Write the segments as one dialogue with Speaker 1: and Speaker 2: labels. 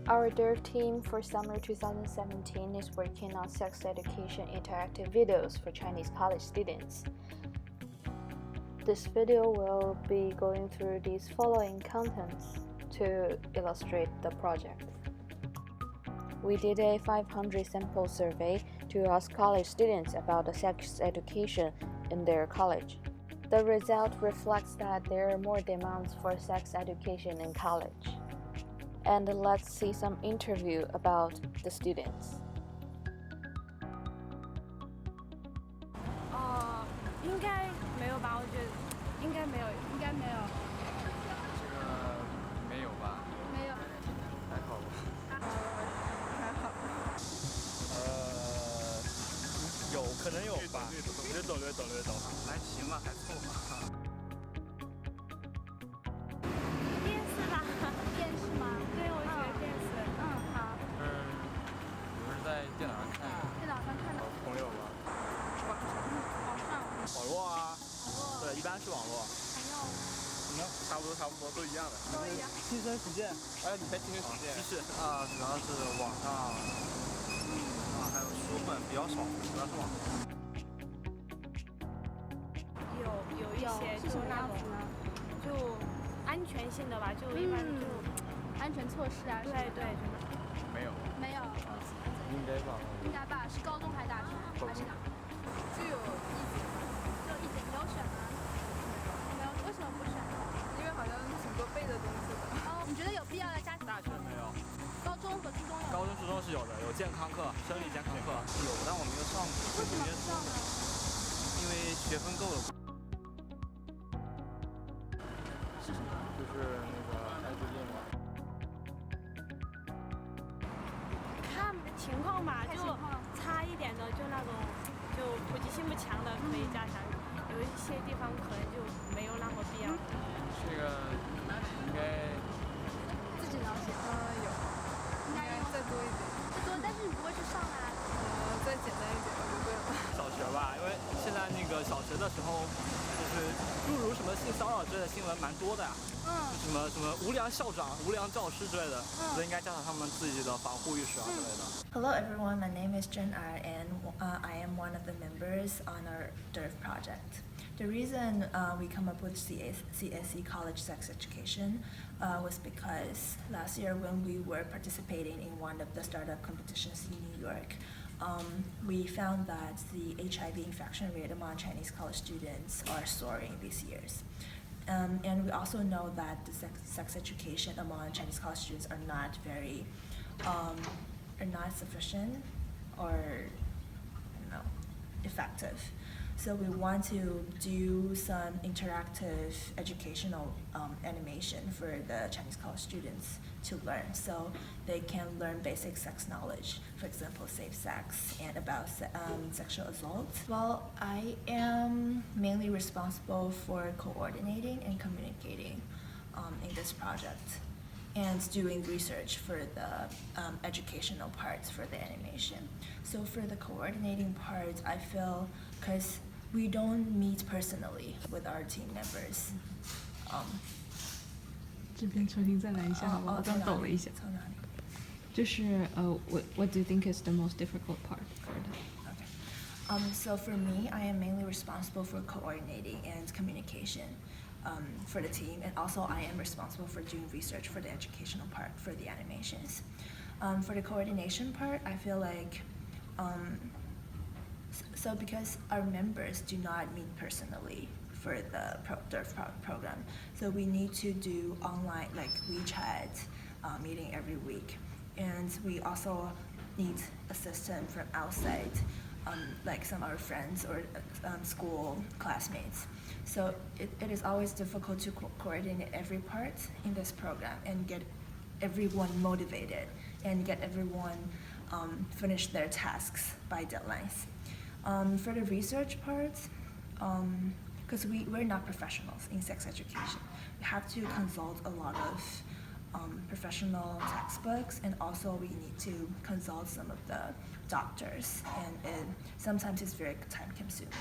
Speaker 1: Our dev team for summer 2017 is working on sex education interactive videos for Chinese college students. This video will be going through these following contents to illustrate the project. We did a 500 sample survey to ask college students about the sex education in their college. The result reflects that there are more demands for sex education in college. And let's see some interview about the students.
Speaker 2: 应该没有吧？我觉得应该没有，应该没有。
Speaker 3: 这个没有吧？
Speaker 2: 没有。
Speaker 3: 还好吧？
Speaker 2: 还好。
Speaker 4: 有可能有吧？略懂。
Speaker 3: 还行吧，还凑合。
Speaker 2: 电视吧？电视吗？对，我觉得电视。好。
Speaker 3: 我是在电脑上看的。
Speaker 2: 电脑上看的。
Speaker 4: 朋友吗？
Speaker 2: 网上。
Speaker 4: 网络啊。对，一般是网络。
Speaker 2: 朋友。
Speaker 4: 差不多，都一样的。
Speaker 2: 都一样。
Speaker 4: 亲身实践，你才亲身实践。
Speaker 3: 是啊，主要是网上，还有书本比较少，主要是网上。
Speaker 2: 有一些就那种，就安全性的吧，就一般就安全措施啊。对，
Speaker 3: 没有。
Speaker 2: 没有。
Speaker 3: 应该吧？
Speaker 2: 应该吧？是高中还是大学？还是哪？就有一点没有选吗？没有，为什么不选？
Speaker 5: 因为好像挺多背的东西的。
Speaker 2: 哦，你觉得有必要要加？
Speaker 4: 大学没有。
Speaker 2: 高中和初中有。
Speaker 4: 高中、初中是有的，有健康课、生理健康课
Speaker 3: 有，但我没有上过。
Speaker 2: 为什么不上呢？
Speaker 3: 因为学分够了。
Speaker 2: 是什么？
Speaker 3: 就是那个艾滋病嘛。
Speaker 2: 看情况吧，就差一点的，就那种就普及性不强的可以加强，有一些地方可能就没有那么必要。
Speaker 3: 这个应该
Speaker 2: 自己了解。
Speaker 5: 有。应该再多一点。
Speaker 2: 再多，但是你不会去上啊。
Speaker 5: 再简单一点我就对了。
Speaker 4: 小学吧，因为现在那个小学的时候，就是诸如什么性骚扰之类的新闻蛮多的呀。什么无良校长、无良教师之类的，所以应该加强他们自己的防护意识啊之类的。
Speaker 6: Hello everyone, my name is Zhener and I am one of the members on our DERF project. The reason we come up with CSE College Sex Education was because last year when we were participating in one of the startup competitions in New York, we found that the HIV infection rate among Chinese college students are soaring these years. And we also know that the sex education among Chinese college students are not very, are not sufficient or effective. So we want to do some interactive educational animation for the Chinese college students to learn, so they can learn basic sex knowledge, for example, safe sex and about sexual assault. Well, I am mainly responsible for coordinating and communicating in this project and doing research for the educational parts for the animation. So for the coordinating part, I feel because we don't meet personally with our team members.
Speaker 7: 这边重新再来一下好吗？我刚抖了一下。就是what do you think is the most difficult part for that?
Speaker 6: Okay. So for me, I am mainly responsible for coordinating and communication for the team, and also I am responsible for doing research for the educational part for the animations. For the coordination part, I feel like so because our members do not meet personally for the DERF program, so we need to do online like WeChat meeting every week, and we also need assistance from outside, like some of our friends or school classmates. So it is always difficult to coordinate every part in this program and get everyone motivated and get everyone finish their tasks by deadlines. For the research part, because we're not professionals in sex education, we have to consult a lot of professional textbooks, and also we need to consult some of the doctors, and sometimes it's very time consuming.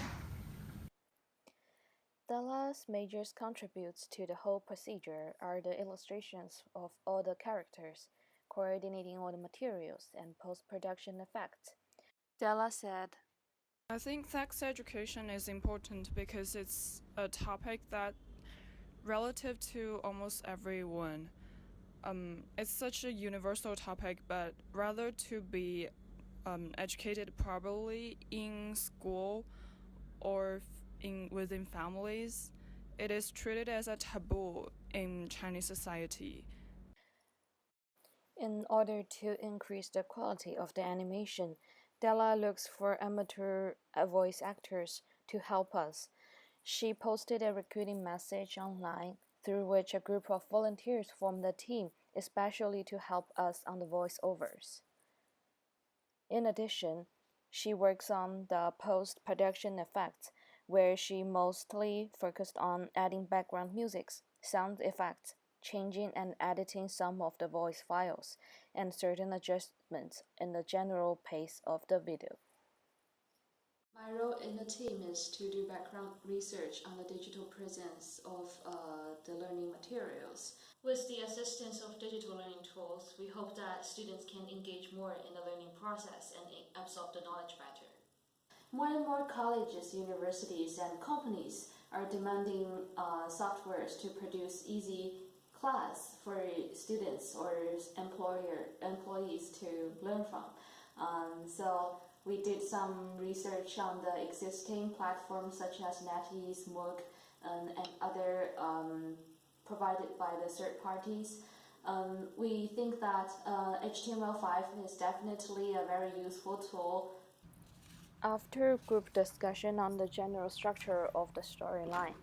Speaker 1: The last major contributes to the whole procedure are the illustrations of all the characters coordinating all the materials and post-production effects. Della said,
Speaker 5: I think sex education is important because it's a topic that relative to almost everyone. It's such a universal topic, but rather to be educated properly in school or within families, it is treated as a taboo in Chinese society.
Speaker 1: in order to increase the quality of the animation, Della looks for amateur voice actors to help us. She posted a recruiting message online through which a group of volunteers formed a team, especially to help us on the voiceovers. In addition, she works on the post-production effects, where she mostly focused on adding background musics, sound effects, changing and editing some of the voice files, and certain adjustments in the general pace of the video. My role in the team is to do background research on the digital presence of the learning materials. With the assistance of digital learning tools, we hope that students can engage more in the learning process and absorb the knowledge better. More and more colleges, universities, and companies are demanding softwares to produce easy class for students or employees to learn from. So we did some research on the existing platforms such as NetEase, MOOC, and other provided by the third parties. We think that HTML5 is definitely a very useful tool. After group discussion on the general structure of the storyline,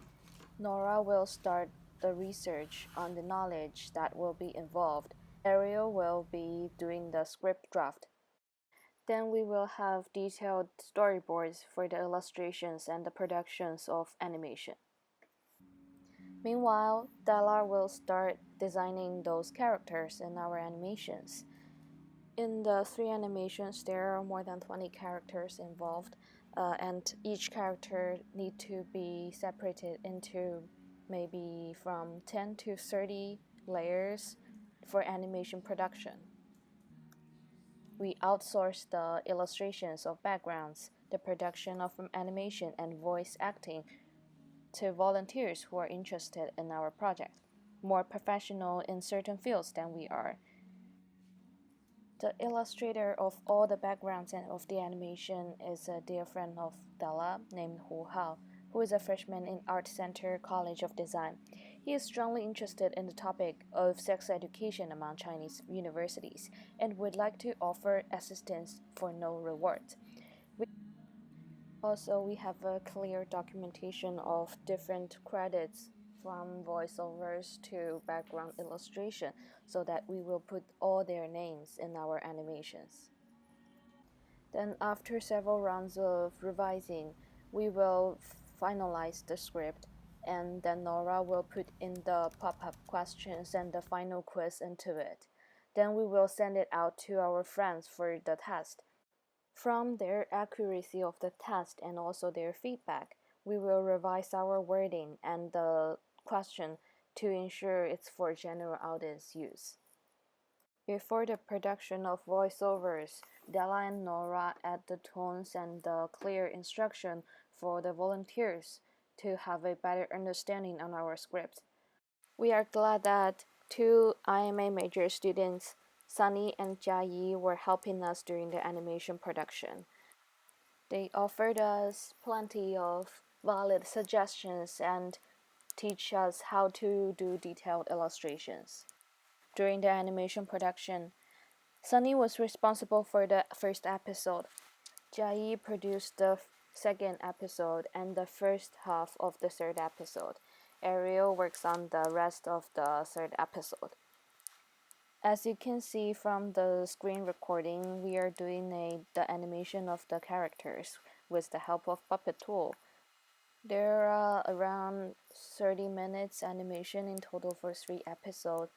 Speaker 1: Nora will start the research on the knowledge that will be involved. Ariel will be doing the script draft. Then we will have detailed storyboards for the illustrations and the productions of animation. Meanwhile, Della will start designing those characters in our animations. In the 3 animations, there are more than 20 characters involved, and each character need to be separated into maybe from 10 to 30 layers for animation production. We outsource the illustrations of backgrounds, the production of animation, and voice acting to volunteers who are interested in our project, more professional in certain fields than we are. The illustrator of all the backgrounds and of the animation is a dear friend of Della named Hu Hao, who is a freshman in Art Center College of Design. He is strongly interested in the topic of sex education among Chinese universities and would like to offer assistance for no reward. Also, we have a clear documentation of different credits from voiceovers to background illustration so that we will put all their names in our animations. Then after several rounds of revising, we will finalize the script, and then Nora will put in the pop-up questions and the final quiz into it. Then we will send it out to our friends for the test. From their accuracy of the test and also their feedback, we will revise our wording and the question to ensure it's for general audience use. Before the production of voiceovers, Della and Nora add the tones and the clear instruction for the volunteers to have a better understanding on our script. We are glad that 2 IMA major students, Sunny and Jiaqi, were helping us during the animation production. They offered us plenty of valid suggestions and teach us how to do detailed illustrations. During the animation production, Sunny was responsible for the first episode. Jiaqi produced the second episode and the first half of the third episode. Ariel works on the rest of the third episode. As you can see from the screen recording, we are doing the animation of the characters with the help of Puppet tool. There are around 30 minutes animation in total for 3 episodes,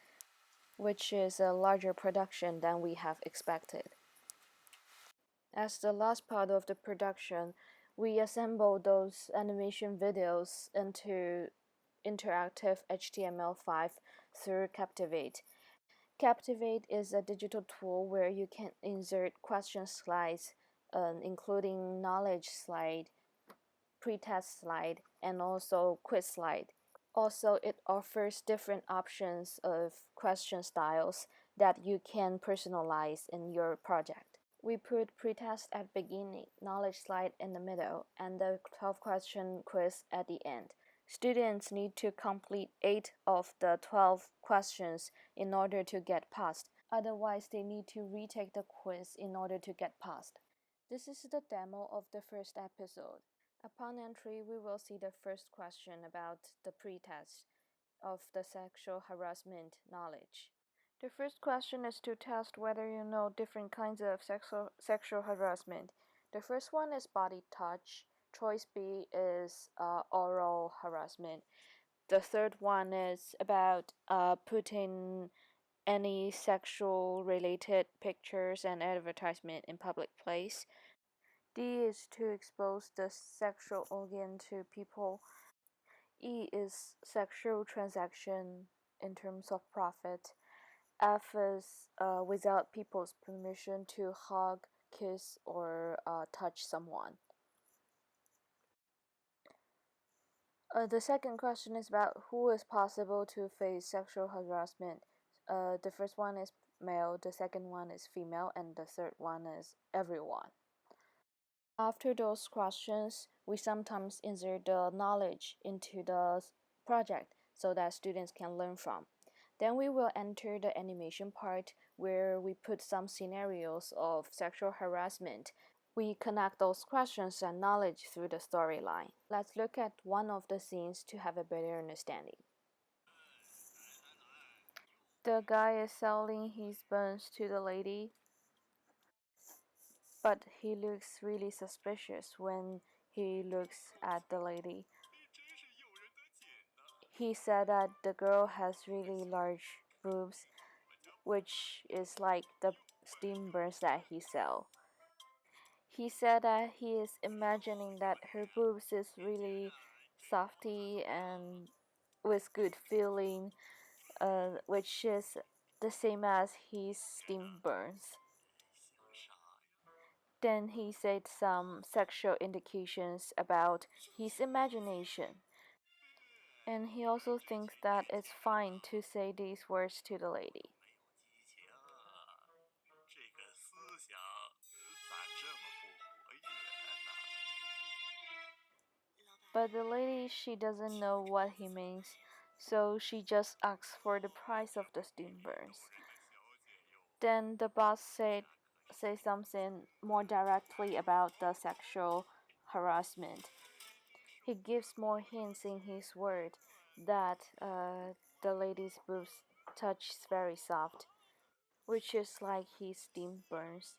Speaker 1: which is a larger production than we have expected. As the last part of the production, we assembled those animation videos into interactive HTML5 through Captivate. Captivate is a digital tool where you can insert question slides, including knowledge slide, pretest slide, and also quiz slide. Also, it offers different options of question styles that you can personalize in your project. We put pretest at beginning, knowledge slide in the middle, and the 12-question quiz at the end. Students need to complete 8 of the 12 questions in order to get passed. Otherwise, they need to retake the quiz in order to get passed. This is the demo of the first episode. Upon entry, we will see the first question about the pretest of the sexual harassment knowledge. The first question is to test whether you know different kinds of sexual harassment. The first one is body touch. Choice B is oral harassment. The third one is about putting any sexual related pictures and advertisement in public place. D is to expose the sexual organ to people. E is sexual transaction in terms of profit. F is without people's permission to hug, kiss, or touch someone. The second question is about who is possible to face sexual harassment. The first one is male, the second one is female, and the third one is everyone. After those questions, we sometimes insert the knowledge into the project so that students can learn from. Then we will enter the animation part where we put some scenarios of sexual harassment. We connect those questions and knowledge through the storyline. Let's look at one of the scenes to have a better understanding. The guy is selling his buns to the lady, but he looks really suspicious when he looks at the lady. He said that the girl has really large boobs, which is like the steam burns that he sell. He said that he is imagining that her boobs is really softy and with good feeling, which is the same as his steam burns. Then he said some sexual indications about his imagination. And he also thinks that it's fine to say these words to the lady. But the lady, she doesn't know what he means, so she just asks for the price of the steam burns. Then the boss say something more directly about the sexual harassment. He gives more hints in his word that the lady's boobs touch is very soft, which is like his steam burns.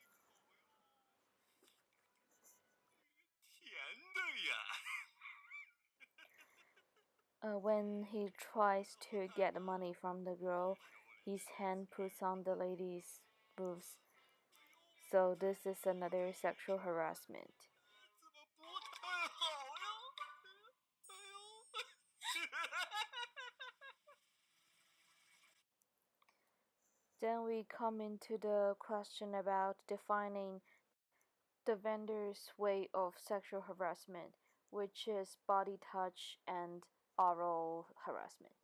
Speaker 1: When he tries to get the money from the girl, his hand puts on the lady's boobs. So this is another sexual harassment. Then we come into the question about defining the vendor's way of sexual harassment, which is body touch and oral harassment.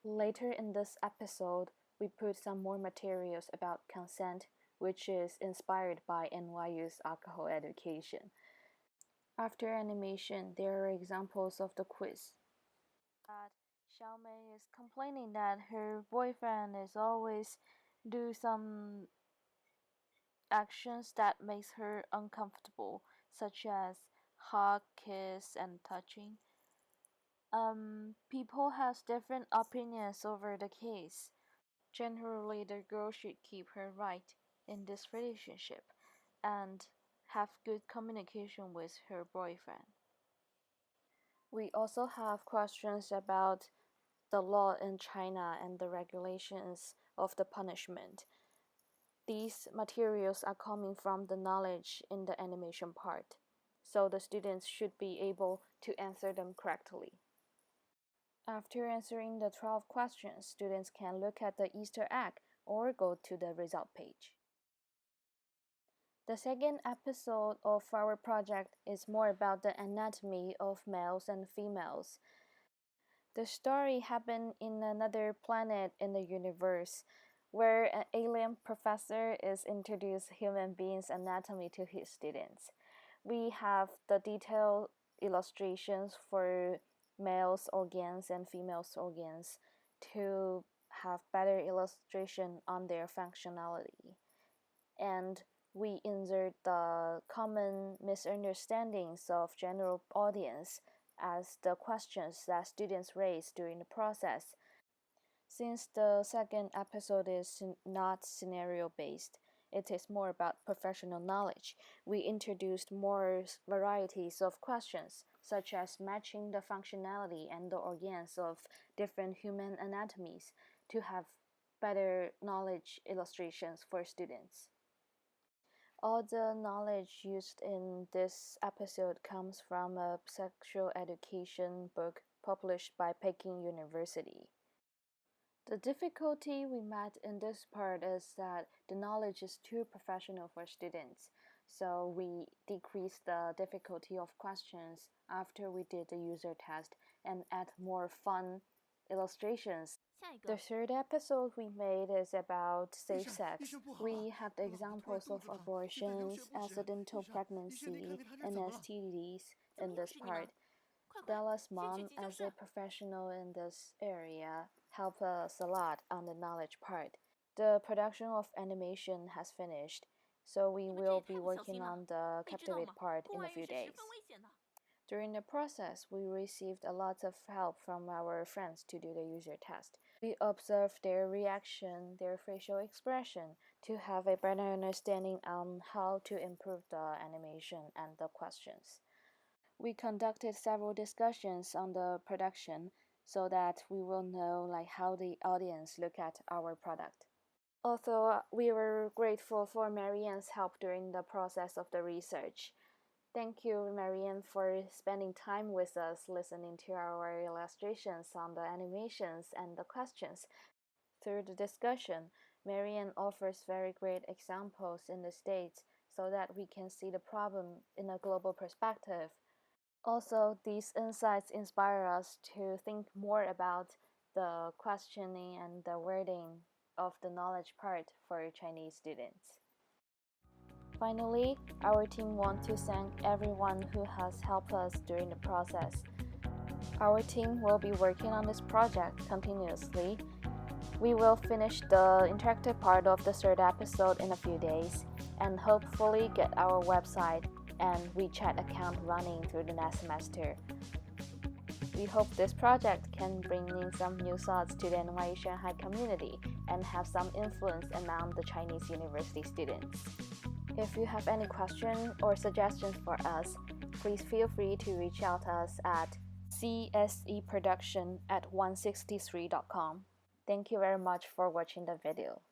Speaker 1: Later in this episode, we put some more materials about consent, which is inspired by NYU's alcohol education. After animation, there are examples of the quiz. Xiaomei is complaining that her boyfriend is always do some actions that makes her uncomfortable, such as hug, kiss, and touching. People has different opinions over the case. Generally, the girl should keep her right in this relationship and have good communication with her boyfriend. We also have questions about the law in China and the regulations of the punishment. These materials are coming from the knowledge in the animation part, so the students should be able to answer them correctly. After answering the 12 questions, students can look at the Easter egg, or go to the result page. The second episode of our project is more about the anatomy of males and females. The story happened in another planet in the universe, where an alien professor is introduced human beings' anatomy to his students. We have the detailed illustrations for males' organs and females' organs to have better illustration on their functionality. And we insert the common misunderstandings of general audience as the questions that students raise during the process. Since the second episode is not scenario-based, it is more about professional knowledge. We introduced more varieties of questions, such as matching the functionality and the organs of different human anatomies to have better knowledge illustrations for students. All the knowledge used in this episode comes from a sexual education book published by Peking University. The difficulty we met in this part is that the knowledge is too professional for students, so we decreased the difficulty of questions after we did the user test and add more fun illustrations. The third episode we made is about safe sex. We have the examples of abortions, accidental pregnancy, and STDs in this part. Bella's mom, as a professional in this area, helped us a lot on the knowledge part. The production of animation has finished, so we will be working on the Captivate part in a few days. During the process, we received a lot of help from our friends to do the user test. We observed their reaction, their facial expression, to have a better understanding on how to improve the animation and the questions. We conducted several discussions on the production so that we will know how the audience look at our product. Although we were grateful for Marianne's help during the process of the research. Thank you, Marianne, for spending time with us listening to our illustrations on the animations and the questions. Through the discussion, Marianne offers very great examples in the States so that we can see the problem in a global perspective. Also, these insights inspire us to think more about the questioning and the wording of the knowledge part for Chinese students. Finally, our team wants to thank everyone who has helped us during the process. Our team will be working on this project continuously. We will finish the interactive part of the third episode in a few days and hopefully get our website and WeChat account running through the next semester. We hope this project can bring in some new thoughts to the NYU Shanghai community and have some influence among the Chinese university students. If you have any questions or suggestions for us, please feel free to reach out to us at cseproduction@163.com. Thank you very much for watching the video.